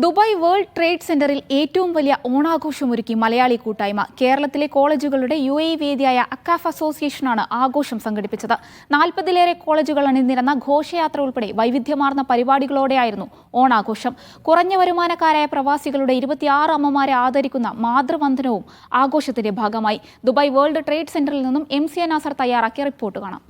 Dubai world trade സെന്ററിൽ ഏറ്റവും വലിയ ഓണാഘോഷമൊരുക്കി മലയാളി കൂട്ടായ്മ. കേരളത്തിലെ കോളേജുകളുടെ UAE വേദിയായ അക്കാഫ് അസോസിയേഷനാണ് ആഘോഷം സംഘടിപ്പിച്ചത്. 40-ലേറെ കോളേജുകൾ അണിനിരന്ന ഘോഷയാത്ര ഉൾപ്പെടെ വൈവിധ്യമാർന്ന പരിപാടികളോടെയായിരുന്നു ഓണാഘോഷം. കുറഞ്ഞ വരുമാനക്കാരായ പ്രവാസികളുടെ 26 അമ്മമാരെ ആദരിക്കുന്ന മാതൃവന്ദനവും ആഘോഷത്തിന്റെ ഭാഗമായി. ദുബായ് വേൾഡ് ട്രേഡ് സെന്ററിൽ നിന്നും MC നാസർ തയ്യാറാക്കിയ റിപ്പോർട്ട് കാണാം.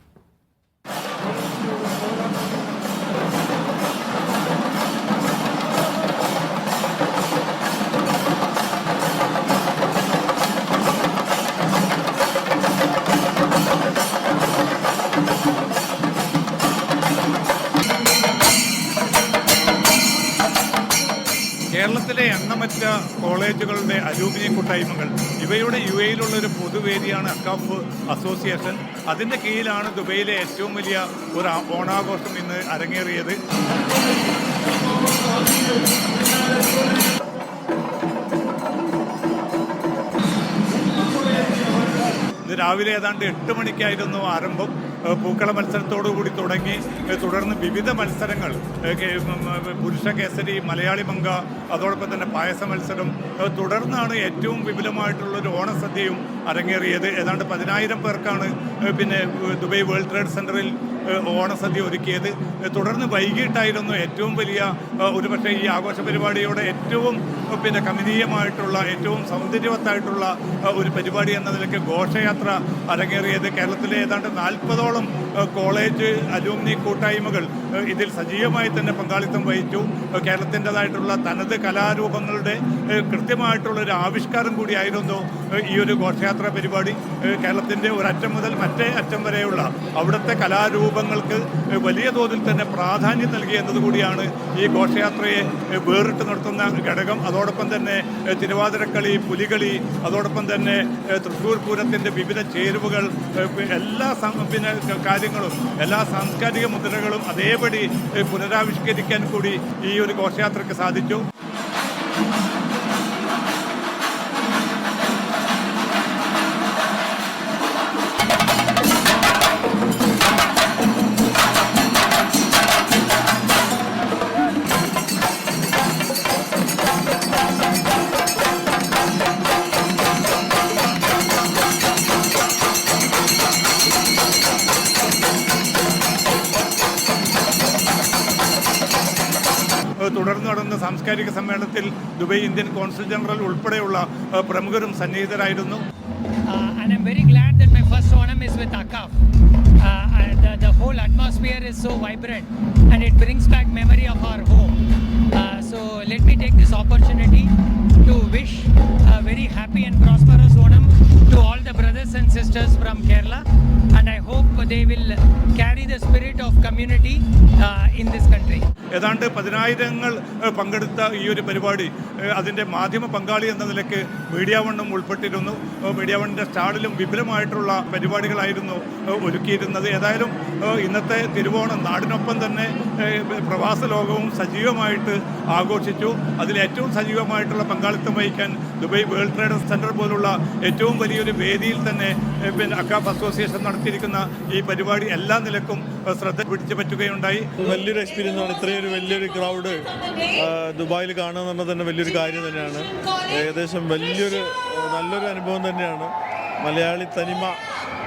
കേരളത്തിലെ എണ്ണമറ്റ കോളേജുകളുടെ അലൂമിനി കൂട്ടായ്മകൾ ഇവയുടെ UAEയിലുള്ളൊരു പൊതുവേദിയാണ് അക്കാഫ് അസോസിയേഷൻ. അതിൻ്റെ കീഴിലാണ് ദുബൈയിലെ ഏറ്റവും വലിയ ഒരു ഓണാഘോഷം ഇന്ന് അരങ്ങേറിയത്. ഇന്ന് രാവിലെ ഏതാണ്ട് 8 മണിക്കായിരുന്നു ആരംഭം. പൂക്കള മത്സരത്തോടുകൂടി തുടങ്ങി തുടർന്ന് വിവിധ മത്സരങ്ങൾ, പുരുഷ കേസരി, മലയാളി മങ്ക, അതോടൊപ്പം തന്നെ പായസ മത്സരം, തുടർന്നാണ് ഏറ്റവും വിപുലമായിട്ടുള്ളൊരു ഓണസദ്യയും അരങ്ങേറിയത്. ഏതാണ്ട് 10,000 പേർക്കാണ് ദുബായ് വേൾഡ് ട്രേഡ് സെന്ററിൽ ഓണസദ്യ ഒരുക്കിയത്. തുടർന്ന് വൈകിട്ടായിരുന്നു ഏറ്റവും വലിയ ഒരുപക്ഷെ ഈ ആഘോഷ പരിപാടിയോടെ ഏറ്റവും കമനീയമായിട്ടുള്ള, ഏറ്റവും സൗന്ദര്യവത്തായിട്ടുള്ള ഒരു പരിപാടി എന്ന നിലയ്ക്ക് ഘോഷയാത്ര അരങ്ങേറിയത്. കേരളത്തിലെ ഏതാണ്ട് 40ഓളം കോളേജ് അലൂമിനി കൂട്ടായ്മകൾ ഇതിൽ സജീവമായി തന്നെ പങ്കാളിത്തം വഹിച്ചു. കേരളത്തിൻ്റെതായിട്ടുള്ള തനത് കലാരൂപങ്ങളുടെ കൃത്യമായിട്ടുള്ളൊരു ആവിഷ്കാരം കൂടിയായിരുന്നു ഈ ഒരു ഘോഷയാത്ര പരിപാടി. കേരളത്തിൻ്റെ ഒരറ്റം മുതൽ മറ്റേ അറ്റം വരെയുള്ള അവിടുത്തെ കലാരൂപങ്ങൾക്ക് വലിയ തോതിൽ തന്നെ പ്രാധാന്യം നൽകി എന്നതുകൂടിയാണ് ഈ ഘോഷയാത്രയെ വേറിട്ട് നിർത്തുന്ന ഘടകം. അതോടൊപ്പം തന്നെ തിരുവാതിരക്കളി, പുലികളി, അതോടൊപ്പം തന്നെ തൃശ്ശൂർ പൂരത്തിൻ്റെ വിവിധ ചേരുവകൾ, എല്ലാ കാര്യങ്ങളും, എല്ലാ സാംസ്കാരിക മുദ്രകളും അതേപടി പുനരാവിഷ്കരിക്കാൻ കൂടി ഈ ഒരു ഘോഷയാത്രയ്ക്ക് സാധിച്ചു. തുടർന്ന് നടന്ന സാംസ്കാരിക സമ്മേളനത്തിൽ ദുബായ് ഇന്ത്യൻ കോൺസുൽ ജനറൽ ഉൾപ്പെടെയുള്ള പ്രമുഖരും സന്നിഹിതരായിരുന്നു. And I'm very glad that my first Onam is with Akaf. The whole atmosphere is so vibrant and it brings back memory of our home. So let me take this opportunity to wish a very happy and prosperous Onam to all the brothers and sisters from Kerala, and I hope they will carry the spirit of community in this country. ഏതാണ്ട് 10,000 പങ്കെടുത്ത ഈ ഒരു പരിപാടി അതിൻ്റെ മാധ്യമ പങ്കാളി എന്ന നിലയ്ക്ക് മീഡിയ വണ്ണും ഉൾപ്പെട്ടിരുന്നു. മീഡിയ വണ്ണിൻ്റെ സ്റ്റാളിലും വിപുലമായിട്ടുള്ള പരിപാടികളായിരുന്നു ഒരുക്കിയിരുന്നത്. ഏതായാലും ഇന്നത്തെ തിരുവോണം നാടിനൊപ്പം തന്നെ പ്രവാസ ലോകവും സജീവമായിട്ട് ആഘോഷിച്ചു. അതിലേറ്റവും സജീവമായിട്ടുള്ള പങ്കാളിത്തം വഹിക്കാൻ ദുബായ് വേൾഡ് ട്രേഡ് സെന്റർ പോലുള്ള ഏറ്റവും വലിയൊരു വേദിയിൽ തന്നെ അക്കാഫ് അസോസിയേഷൻ നടത്തിയിരിക്കുന്ന ഈ പരിപാടി എല്ലാ നിലക്കും ശ്രദ്ധ പിടിച്ചു പറ്റുകയുണ്ടായി. വലിയൊരു എക്സ്പീരിയൻസ് ആണ്. ഇത്രയൊരു വലിയൊരു ക്രൗഡ് ദുബായിൽ കാണുക എന്ന് പറഞ്ഞാൽ തന്നെ വലിയൊരു കാര്യം തന്നെയാണ്. ഏകദേശം നല്ലൊരു അനുഭവം തന്നെയാണ്. മലയാളി തനിമ,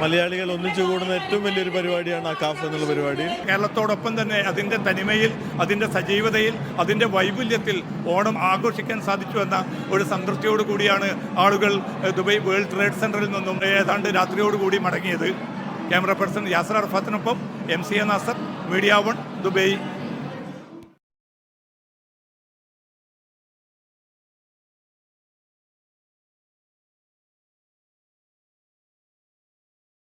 മലയാളികൾ ഒന്നിച്ചു കൂടുന്ന ഏറ്റവും വലിയൊരു പരിപാടിയാണ് അക്കാഫ് എന്നുള്ള പരിപാടി. കേരളത്തോടൊപ്പം തന്നെ അതിൻ്റെ തനിമയിൽ, അതിൻ്റെ സജീവതയിൽ, അതിൻ്റെ വൈപുല്യത്തിൽ ഓണം ആഘോഷിക്കാൻ സാധിച്ചു എന്ന ഒരു സംതൃപ്തിയോടു കൂടിയാണ് ആളുകൾ ദുബായ് വേൾഡ് ട്രേഡ് സെന്ററിൽ നിന്നും ഏതാണ്ട് രാത്രിയോടുകൂടി മടങ്ങിയത്. ക്യാമറ പേഴ്സൺ യാസർ അർഫാത്തിനൊപ്പം MC Nasar, media one, Dubai.